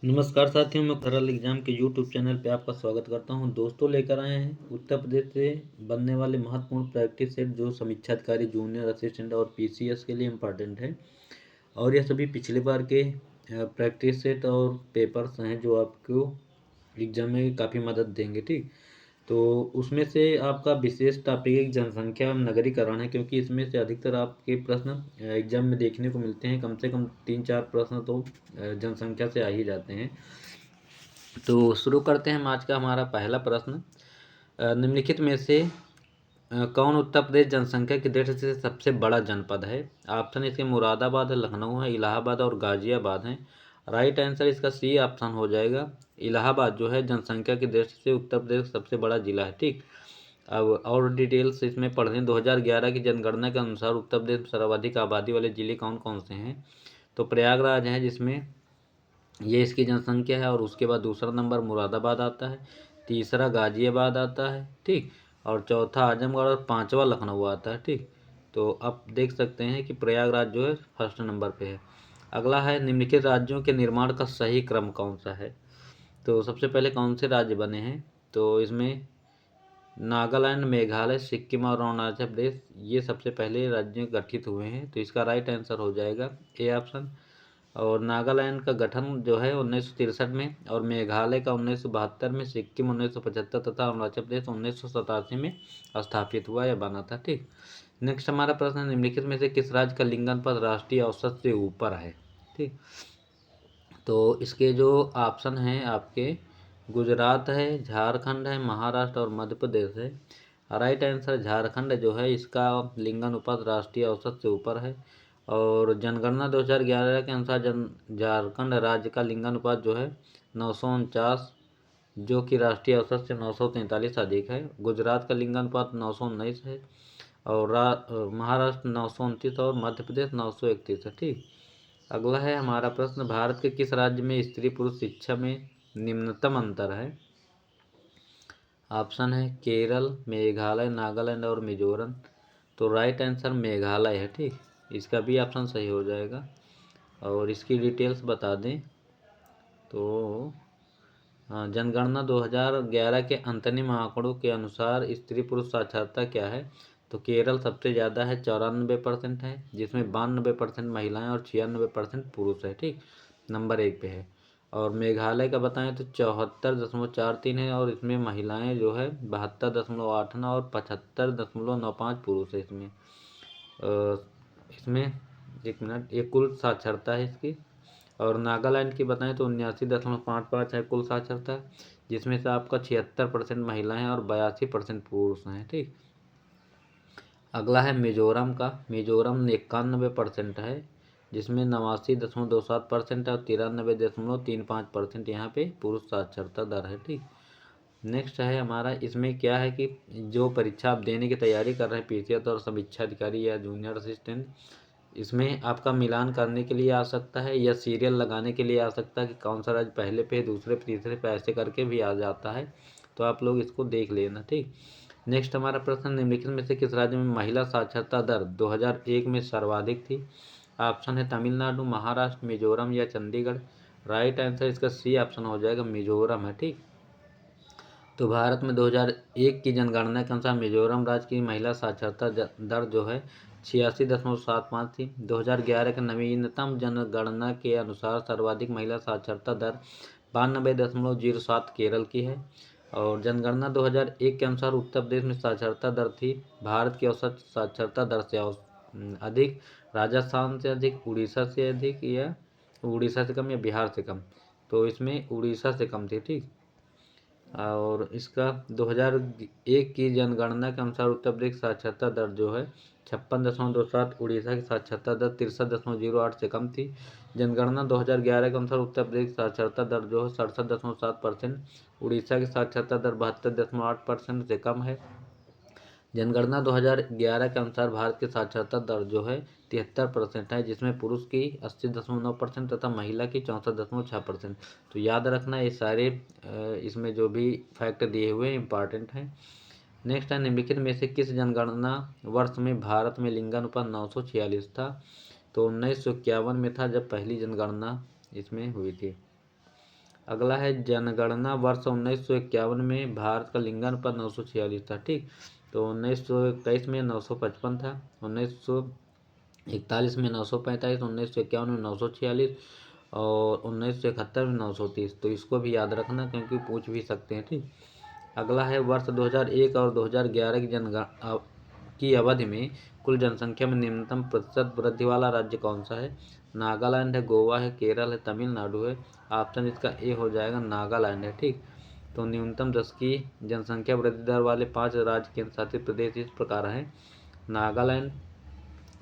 नमस्कार साथियों, मैं खरल एग्जाम के यूट्यूब चैनल पे आपका स्वागत करता हूं। दोस्तों, लेकर आए हैं उत्तर प्रदेश से बनने वाले महत्वपूर्ण प्रैक्टिस सेट जो समीक्षा अधिकारी, जूनियर असिस्टेंट और पीसीएस के लिए इम्पॉर्टेंट है। और यह सभी पिछले बार के प्रैक्टिस सेट और पेपर्स हैं जो आपको एग्जाम में काफ़ी मदद देंगे। ठीक, तो उसमें से आपका विशेष टॉपिक जनसंख्या एवं नगरीकरण है, क्योंकि इसमें से अधिकतर आपके प्रश्न एग्जाम में देखने को मिलते हैं। कम से कम 3-4 प्रश्न तो जनसंख्या से आ ही जाते हैं। तो शुरू करते हैं हम आज का हमारा पहला प्रश्न। निम्नलिखित में से कौन उत्तर प्रदेश जनसंख्या की दृष्टि से सबसे बड़ा जनपद है? ऑप्शन इसके मुरादाबाद है, लखनऊ है, इलाहाबाद और गाजियाबाद है। राइट आंसर इसका सी ऑप्शन हो जाएगा। इलाहाबाद जो है जनसंख्या की दृष्टि से उत्तर प्रदेश का सबसे बड़ा जिला है। ठीक, अब और डिटेल्स इसमें पढ़ लें। 2011 की जनगणना के अनुसार उत्तर प्रदेश में सर्वाधिक आबादी वाले जिले कौन कौन से हैं? तो प्रयागराज है, जिसमें ये इसकी जनसंख्या है। और उसके बाद दूसरा नंबर मुरादाबाद आता है, तीसरा गाजियाबाद आता है। ठीक, और चौथा आजमगढ़ और पांचवा लखनऊ आता है। ठीक, तो आप देख सकते हैं कि प्रयागराज जो है फर्स्ट नंबर पे है। अगला है, निम्नलिखित राज्यों के निर्माण का सही क्रम कौन सा है? तो सबसे पहले कौन से राज्य बने हैं? तो इसमें नागालैंड, मेघालय, सिक्किम और अरुणाचल प्रदेश ये सबसे पहले राज्य गठित हुए हैं। तो इसका राइट आंसर हो जाएगा ए ऑप्शन। और नागालैंड का गठन जो है 1963 में, और मेघालय का 1972 में, सिक्किम 1975 तथा अरुणाचल प्रदेश 1987 में स्थापित हुआ या बना था। ठीक, नेक्स्ट हमारा प्रश्न है, निम्नलिखित में से किस राज्य का लिंगानुपात राष्ट्रीय औसत से ऊपर है? ठीक, तो इसके जो ऑप्शन हैं आपके गुजरात है, झारखंड है, महाराष्ट्र और मध्य प्रदेश है। राइट आंसर झारखंड जो है, इसका लिंगानुपात राष्ट्रीय औसत से ऊपर है। और जनगणना 2011 के अनुसार झारखंड राज्य का लिंगानुपात जो है 949, जो कि राष्ट्रीय औसत से 943 अधिक है। गुजरात का लिंगानुपात 919 है, और महाराष्ट्र 929 और मध्य प्रदेश 931 है। ठीक, अगला है हमारा प्रश्न, भारत के किस राज्य में स्त्री पुरुष शिक्षा में निम्नतम अंतर है? ऑप्शन है केरल, मेघालय, नागालैंड और मिजोरम। तो राइट आंसर मेघालय है। ठीक, इसका भी ऑप्शन सही हो जाएगा। और इसकी डिटेल्स बता दें तो जनगणना 2011 के अंतरिम आंकड़ों के अनुसार स्त्री पुरुष साक्षरता क्या है? तो केरल सबसे ज़्यादा है, 94% है, जिसमें 92% महिलाएं और 96% पुरुष है। ठीक, नंबर 1 पे है। और मेघालय का बताएं तो 74.43 है, और इसमें महिलाएं जो है 72.89 और 75.95 पुरुष है इसमें। इसमें एक मिनट, ये कुल साक्षरता है इसकी। और नागालैंड की बताएं तो 79.55 है कुल साक्षरता, जिसमें से आपका 76% महिलाएं और 82% पुरुष हैं। ठीक, अगला है मिजोरम का। मिजोरम 91% है, जिसमें 89.27% है, और 93.35% यहाँ पे पुरुष साक्षरता दर है। ठीक, नेक्स्ट है हमारा, इसमें क्या है कि जो परीक्षा आप देने की तैयारी कर रहे हैं, पीसीएस और समीक्षा अधिकारी या जूनियर असिस्टेंट, इसमें आपका मिलान करने के लिए आ सकता है या सीरियल लगाने के लिए आ सकता है कि कौन सा राज्य पहले पे, दूसरे पे, तीसरे पे, ऐसे करके भी आ जाता है। तो आप लोग इसको देख लेना। ठीक, नेक्स्ट हमारा प्रश्न, निम्नलिखित में से किस राज्य में महिला साक्षरता दर 2001 में सर्वाधिक थी? ऑप्शन है तमिलनाडु, महाराष्ट्र, मिजोरम या चंडीगढ़। राइट आंसर इसका सी ऑप्शन हो जाएगा, मिजोरम है। ठीक, तो भारत में 2001 की जनगणना के अनुसार मिजोरम राज्य की महिला साक्षरता दर जो है 86.75 थी। 2011 के नवीनतम जनगणना के अनुसार सर्वाधिक महिला साक्षरता दर 92.07 केरल की है। और जनगणना 2001 के अनुसार उत्तर प्रदेश में साक्षरता दर थी भारत की औसत साक्षरता दर से अधिक, राजस्थान से अधिक, उड़ीसा से अधिक, या उड़ीसा से कम, या बिहार से कम। तो इसमें उड़ीसा से कम थी। ठीक, और इसका 2001 की जनगणना के अनुसार उत्तर प्रदेश की साक्षरता दर जो है 56.27, उड़ीसा की साक्षरता दर 63.08 से कम थी। जनगणना 2011 के अनुसार उत्तर प्रदेश की साक्षरता दर जो है 67.7%, उड़ीसा की साक्षरता दर 72.8% से कम है। जनगणना 2011 के अनुसार भारत की साक्षरता दर जो है 73% है, जिसमें पुरुष की 80.9% तथा महिला की 64.6%। तो याद रखना, ये सारे इसमें जो भी फैक्ट दिए हुए इंपॉर्टेंट हैं। नेक्स्ट है, निम्नलिखित में से किस जनगणना वर्ष में भारत में लिंगानुपात 946 था? तो 1951 में था जब पहली जनगणना इसमें हुई थी। अगला है जनगणना वर्ष 1951 में भारत का लिंगानुपात 946 था। ठीक, तो 1921 में 955 था, 1941 में 945, 1951 में 946 और 1971 में 930। तो इसको भी याद रखना क्योंकि पूछ भी सकते हैं। ठीक, अगला है वर्ष 2001 और 2011 की जनगणना की अवधि में कुल जनसंख्या में निम्नतम प्रतिशत वृद्धि वाला राज्य कौन सा है? नागालैंड है, गोवा है, केरल है, तमिलनाडु है। ऑप्शन इसका ए हो जाएगा, नागालैंड है। ठीक, तो न्यूनतम 10 की जनसंख्या वृद्धि दर वाले 5 राज्य केंद्र शासित प्रदेश इस प्रकार हैं। नागालैंड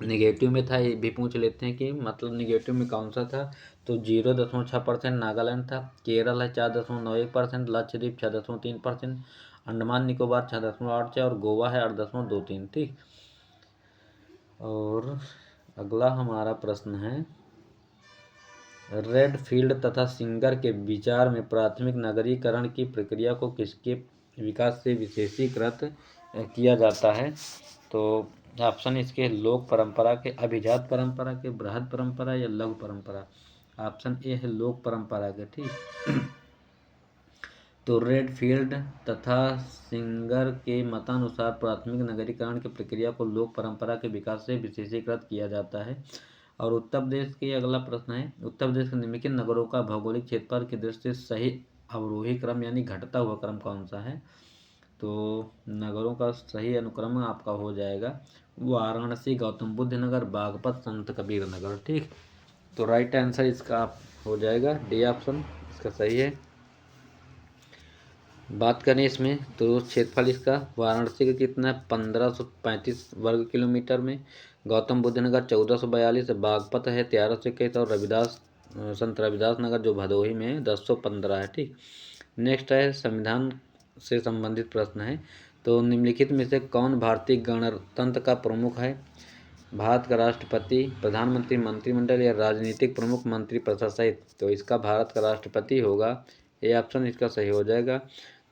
निगेटिव में था, ये भी पूछ लेते हैं कि मतलब निगेटिव में कौन सा था, तो 0.6% नागालैंड था। केरल है 4.91%, लक्षद्वीप 6.3%, अंडमान निकोबार 6.86 और गोवा है 8.23। ठीक, और अगला हमारा प्रश्न है, रेडफील्ड तथा सिंगर के विचार में प्राथमिक नगरीकरण की प्रक्रिया को किसके विकास से विशेषीकृत किया जाता है? तो ऑप्शन इसके लोक परंपरा के, अभिजात परंपरा के, बृहद परंपरा या लघु परंपरा। ऑप्शन ए है लोक परंपरा के। ठीक, तो रेडफील्ड तथा सिंगर के मतानुसार प्राथमिक नगरीकरण की प्रक्रिया को लोक परंपरा के विकास से विशेषीकृत किया जाता है। और उत्तर प्रदेश के अगला प्रश्न है, उत्तर प्रदेश के निम्नलिखित नगरों का भौगोलिक क्षेत्रफल की दृष्टि से सही अवरोही क्रम यानी घटता हुआ क्रम कौन सा है? तो नगरों का सही अनुक्रम आपका हो जाएगा वाराणसी, गौतम बुद्ध नगर, बागपत, संत कबीर नगर। ठीक, तो राइट आंसर इसका हो जाएगा डी ऑप्शन, इसका सही है। बात करें इसमें तो क्षेत्रफल इसका वाराणसी का कितना है, 1535 वर्ग किलोमीटर में, गौतम बुद्ध नगर 1442, बागपत है 1321 और रविदास संत रविदास नगर जो भदोही में है 1015 है। ठीक, नेक्स्ट है संविधान से संबंधित प्रश्न है, तो निम्नलिखित में से कौन भारतीय गणतंत्र का प्रमुख है? भारत का राष्ट्रपति, प्रधानमंत्री, मंत्रिमंडल या राजनीतिक प्रमुख मंत्री परिषद सहित? तो इसका भारत का राष्ट्रपति होगा, ये ऑप्शन इसका सही हो जाएगा।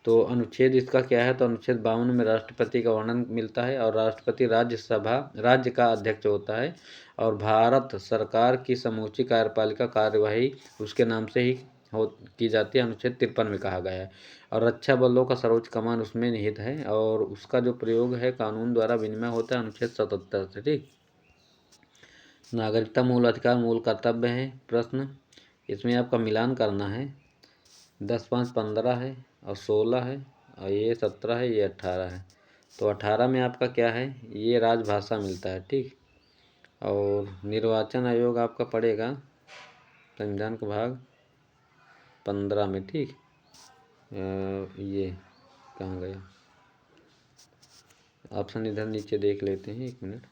तो अनुच्छेद इसका क्या है, तो अनुच्छेद 52 में राष्ट्रपति का वर्णन मिलता है और राष्ट्रपति राज्य का अध्यक्ष होता है और भारत सरकार की समूची कार्यपालिका कार्यवाही उसके नाम से ही की जाती है, अनुच्छेद 53 में कहा गया है। और रक्षा बलों का सर्वोच्च कमान उसमें निहित है और उसका जो प्रयोग है कानून द्वारा विनिमय होता है अनुच्छेद 77 से। ठीक, नागरिकता मूल अधिकार मूल कर्तव्य है प्रश्न, इसमें आपका मिलान करना है, 10, 5, 15 है और 16 है और ये 17 है, ये 18 है। तो 18 में आपका क्या है, ये राजभाषा मिलता है। ठीक, और निर्वाचन आयोग आपका पड़ेगा संविधान का भाग 15 में। ठीक, ये कहाँ गया ऑप्शन, इधर नीचे देख लेते हैं, एक मिनट।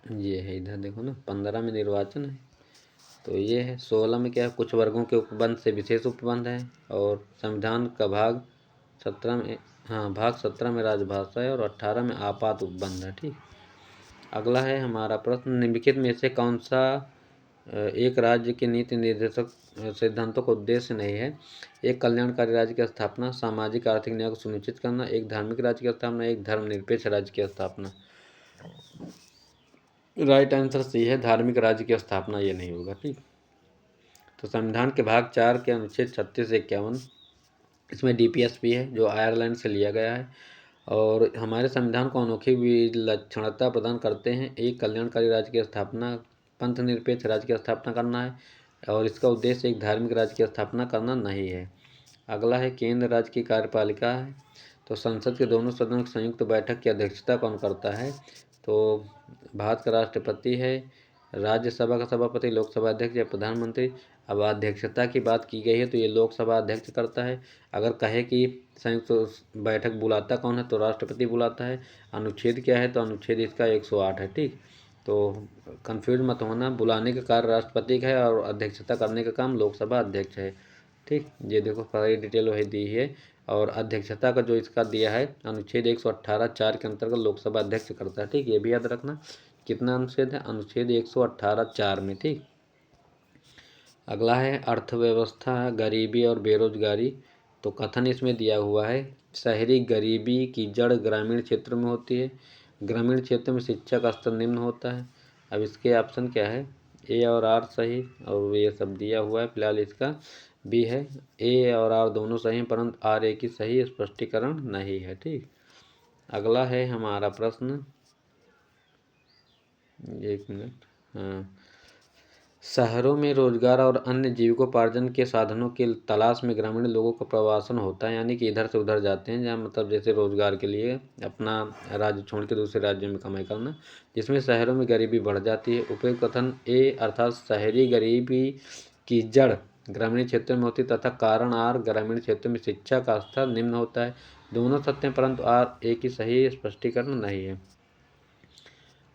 ये है, इधर देखो ना, 15 में निर्वाचन है, तो ये है। 16 में क्या है, कुछ वर्गों के उपबंध से विशेष उपबंध है और संविधान का भाग 17 में, हाँ भाग 17 में राजभाषा है और 18 में आपात उपबंध है। ठीक, अगला है हमारा प्रश्न, निम्नलिखित में से कौन सा एक राज्य के नीति निर्देशक सिद्धांतों का उद्देश्य नहीं है? एक कल्याणकारी राज्य की स्थापना, सामाजिक आर्थिक न्याय को सुनिश्चित करना, एक धार्मिक राज्य की स्थापना, एक धर्मनिरपेक्ष राज्य की स्थापना। राइट आंसर सी है, धार्मिक राज्य की स्थापना, ये नहीं होगा। ठीक, तो संविधान के भाग 4 के अनुच्छेद 36 से 51 इसमें डीपीएसपी है जो आयरलैंड से लिया गया है और हमारे संविधान को अनोखी विलक्षणता प्रदान करते हैं। एक कल्याणकारी राज्य की स्थापना, पंथ निरपेक्ष राज्य की स्थापना करना है और इसका उद्देश्य एक धार्मिक राज्य की स्थापना करना नहीं है। अगला है केंद्र राज्य की कार्यपालिका है, तो संसद के दोनों सदनों की संयुक्त बैठक की अध्यक्षता कौन करता है? तो भारत का राष्ट्रपति है, राज्यसभा का सभापति, लोकसभा अध्यक्ष या प्रधानमंत्री। अब अध्यक्षता की बात की गई है तो ये लोकसभा अध्यक्ष करता है। अगर कहे कि संयुक्त बैठक बुलाता कौन है, तो राष्ट्रपति बुलाता है। अनुच्छेद क्या है, तो अनुच्छेद इसका 108 है। ठीक, तो कंफ्यूज मत होना, बुलाने का कार्य राष्ट्रपति का है और अध्यक्षता करने का काम लोकसभा अध्यक्ष है। ठीक, ये देखो सारी डिटेल वही दी है और अध्यक्षता का जो इसका दिया है अनुच्छेद 118 4 के अंतर्गत लोकसभा अध्यक्ष करता है। ठीक, ये भी याद रखना, कितना अनुच्छेद है, अनुच्छेद 118 4 में। ठीक, अगला है अर्थव्यवस्था, गरीबी और बेरोजगारी। तो कथन इसमें दिया हुआ है, शहरी गरीबी की जड़ ग्रामीण क्षेत्र में होती है, ग्रामीण क्षेत्र में शिक्षा का स्तर निम्न होता है। अब इसके ऑप्शन क्या है, ए और आर सही, और ये सब दिया हुआ है फिलहाल इसका बी है। ए और आर दोनों सही हैं परंतु आर ए की सही स्पष्टीकरण नहीं है। ठीक, अगला है हमारा प्रश्न, एक मिनट। हाँ, शहरों में रोजगार और अन्य जीविकोपार्जन के साधनों की तलाश में ग्रामीण लोगों का प्रवासन होता है, यानी कि इधर से उधर जाते हैं, जहाँ मतलब जैसे रोजगार के लिए अपना राज्य छोड़ के दूसरे राज्यों में कमाई करना, जिसमें शहरों में गरीबी बढ़ जाती है। उपयुक्त कथन ए अर्थात शहरी गरीबी की जड़ ग्रामीण क्षेत्रों में होती तथा कारण आर ग्रामीण क्षेत्रों में शिक्षा का स्तर निम्न होता है। दोनों सत्य हैं परंतु आर ए की सही स्पष्टीकरण नहीं है।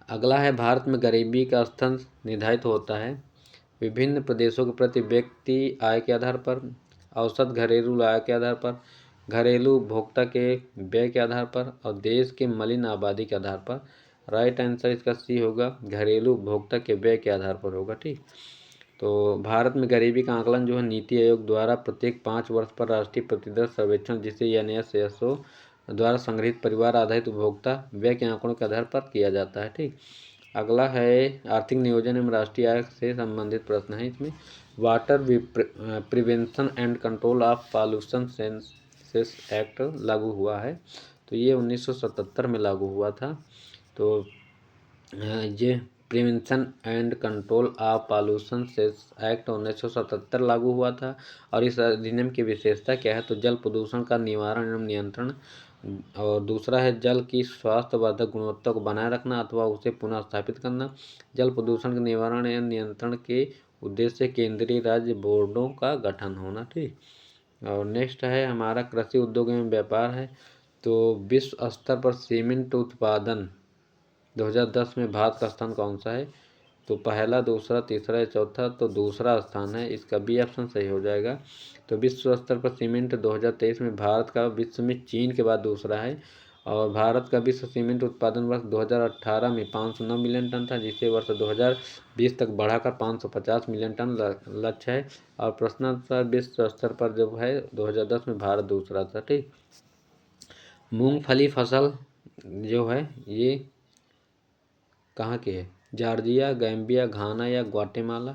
अगला है भारत में गरीबी का स्तर निर्धारित होता है विभिन्न प्रदेशों के प्रति व्यक्ति आय के आधार पर, औसत घरेलू आय के आधार पर, घरेलू उपभोक्ता के व्यय के आधार पर और देश के मलिन आबादी के आधार पर। राइट आंसर इसका सी होगा, घरेलू उपभोक्ता के व्यय के आधार पर होगा। ठीक, तो भारत में गरीबी का आकलन जो है नीति आयोग द्वारा प्रत्येक 5 वर्ष पर राष्ट्रीय प्रतिदर सर्वेक्षण जिसे NSSO द्वारा संग्रहित परिवार आधारित उपभोक्ता व्यय के आंकड़ों के आधार पर किया जाता है। ठीक, अगला है आर्थिक नियोजन एवं राष्ट्रीय आय से संबंधित प्रश्न है। इसमें water prevention and control of pollution senses act लागू हुआ है, तो ये 1977 में लागू हुआ था। तो ये prevention and control of pollution cess act 1977 लागू हुआ था। और इस अधिनियम की विशेषता क्या है, तो जल प्रदूषण का निवारण एवं नियंत्रण, और दूसरा है जल की स्वास्थ्यवर्धक गुणवत्ता को बनाए रखना अथवा उसे पुनः स्थापित करना। जल प्रदूषण के निवारण एवं नियंत्रण के उद्देश्य से केंद्रीय राज्य बोर्डों का गठन होना। ठीक, और नेक्स्ट है हमारा कृषि उद्योग एवं व्यापार है। तो विश्व स्तर पर सीमेंट उत्पादन 2010 में भारत का स्थान कौन सा है, तो पहला, दूसरा, तीसरा या चौथा, तो दूसरा स्थान है, इसका बी ऑप्शन सही हो जाएगा। तो विश्व स्तर पर सीमेंट 2023 में भारत का विश्व में चीन के बाद दूसरा है। और भारत का विश्व सीमेंट उत्पादन वर्ष 2018 में 509 मिलियन टन था, जिसे वर्ष 2020 तक बढ़ाकर 550 मिलियन टन लक्ष्य है। और प्रश्नानुसार विश्व स्तर पर जो है 2010 में भारत दूसरा था। ठीक, मूंगफली फसल जो है ये कहाँ की है, जॉर्जिया, गैम्बिया, घाना या ग्वाटेमाला,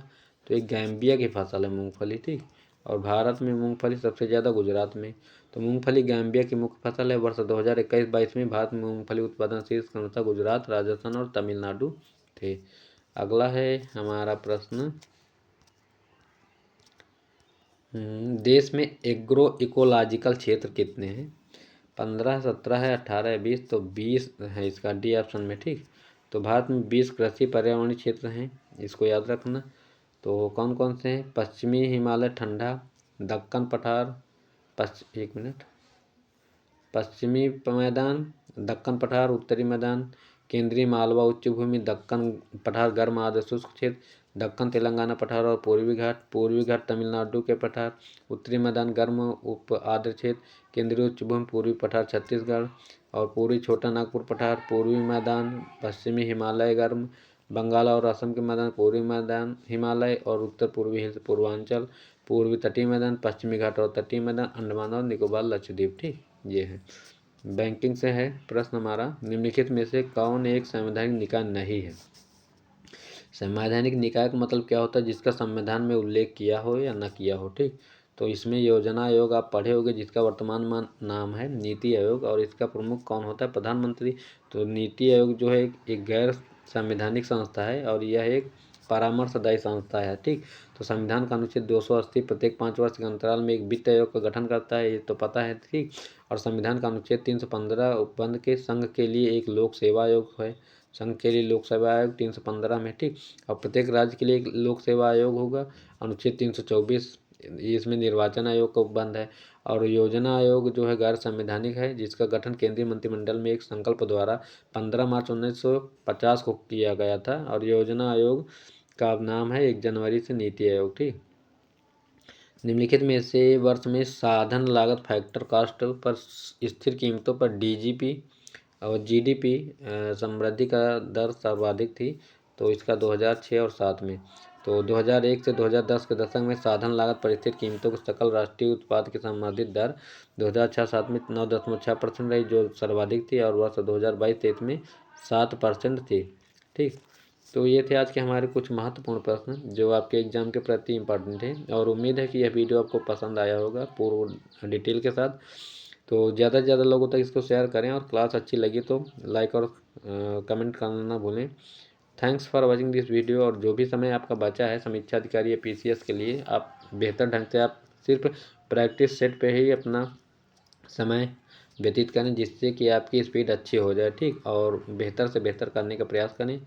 तो एक गैम्बिया की फसल है मूंगफली। ठीक, और भारत में मूंगफली सबसे ज़्यादा गुजरात में। तो मूंगफली गैम्बिया की मुख्य फसल है। वर्ष 2021-22 में भारत में मूंगफली उत्पादन शीर्ष क्रमशः गुजरात, राजस्थान और तमिलनाडु थे। अगला है हमारा प्रश्न, देश में एग्रो इकोलॉजिकल क्षेत्र कितने हैं, 15, 17 है, 18 है, 20, तो 20 है इसका डी ऑप्शन में। ठीक, तो भारत में 20 कृषि पर्यावरणीय क्षेत्र हैं, इसको याद रखना। तो कौन कौन से हैं, पश्चिमी हिमालय ठंडा, दक्कन पठार, पश्चिमी मैदान, दक्कन पठार, उत्तरी मैदान, केंद्रीय मालवा उच्च भूमि, दक्कन पठार गर्म आर्द्र शुष्क क्षेत्र, दक्कन तेलंगाना पठार और पूर्वी घाट तमिलनाडु के पठार, उत्तरी मैदान गर्म उप आर्द्र क्षेत्र, केंद्रीय उच्च भूमि पूर्वी पठार छत्तीसगढ़ और पूर्वी छोटा नागपुर पठार, पूर्वी मैदान पश्चिमी हिमालय गर्म, बंगाल और असम के मैदान पूर्वी मैदान हिमालय और उत्तर पूर्वी हिल्स पूर्वांचल, पूर्वी तटीय मैदान पश्चिमी घाट और तटीय मैदान अंडमान और निकोबार लक्षद्वीप। ठीक, ये है। बैंकिंग से है प्रश्न हमारा, निम्नलिखित में से कौन एक संवैधानिक निकाय नहीं है। संवैधानिक निकाय का मतलब क्या होता है, जिसका संविधान में उल्लेख किया हो या न किया हो। ठीक, तो इसमें योजना आयोग आप पढ़े होंगे, जिसका वर्तमान नाम है नीति आयोग, और इसका प्रमुख कौन होता है, प्रधानमंत्री। तो नीति आयोग जो है एक गैर संवैधानिक संस्था है और यह एक परामर्शदायी संस्था है। ठीक, तो संविधान का अनुच्छेद 280 प्रत्येक 5 वर्ष के अंतराल में एक वित्त आयोग का गठन करता है, ये तो पता है। ठीक, और संविधान का अनुच्छेद 315 उपबंध के संघ के लिए एक लोक सेवा आयोग है, संघ के लिए लोक सेवा आयोग 315 में। ठीक, और प्रत्येक राज्य के लिए एक लोक सेवा आयोग होगा, अनुच्छेद 324 इसमें निर्वाचन आयोग का उपबंध है। और योजना आयोग जो है गैर संवैधानिक है, जिसका गठन केंद्रीय मंत्रिमंडल में एक संकल्प द्वारा 15 मार्च 1950 को किया गया था, और योजना आयोग का नाम है 1 जनवरी से नीति आयोग। ठीक, निम्नलिखित में से वर्ष में साधन लागत फैक्टर कॉस्ट पर स्थिर कीमतों पर DGP और GDP समृद्धि का दर सर्वाधिक थी, तो इसका 2006 और 7 में। तो 2001 से 2010 के दशक में साधन लागत पर स्थिर कीमतों के सकल राष्ट्रीय उत्पाद की संवर्धित दर 2006-7 में 9.6% रही, जो सर्वाधिक थी, और वर्ष 2022-23 में 7% थी। ठीक, तो ये थे आज के हमारे कुछ महत्वपूर्ण प्रश्न जो आपके एग्ज़ाम के प्रति इम्पोर्टेंट है, और उम्मीद है कि यह वीडियो आपको पसंद आया होगा पूर्ण डिटेल के साथ। तो ज़्यादा से ज़्यादा लोगों तक इसको शेयर करें, और क्लास अच्छी लगी तो लाइक और कमेंट करना ना भूलें। Thanks for watching this video. और जो भी समय आपका बचा है समीक्षा अधिकारी या पीसीएस के लिए, आप बेहतर ढंग से आप सिर्फ प्रैक्टिस सेट पे ही अपना समय व्यतीत करें, जिससे कि आपकी स्पीड अच्छी हो जाए। ठीक, और बेहतर से बेहतर करने का प्रयास करें।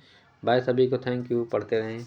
बाय सभी को, थैंक यू, पढ़ते रहें।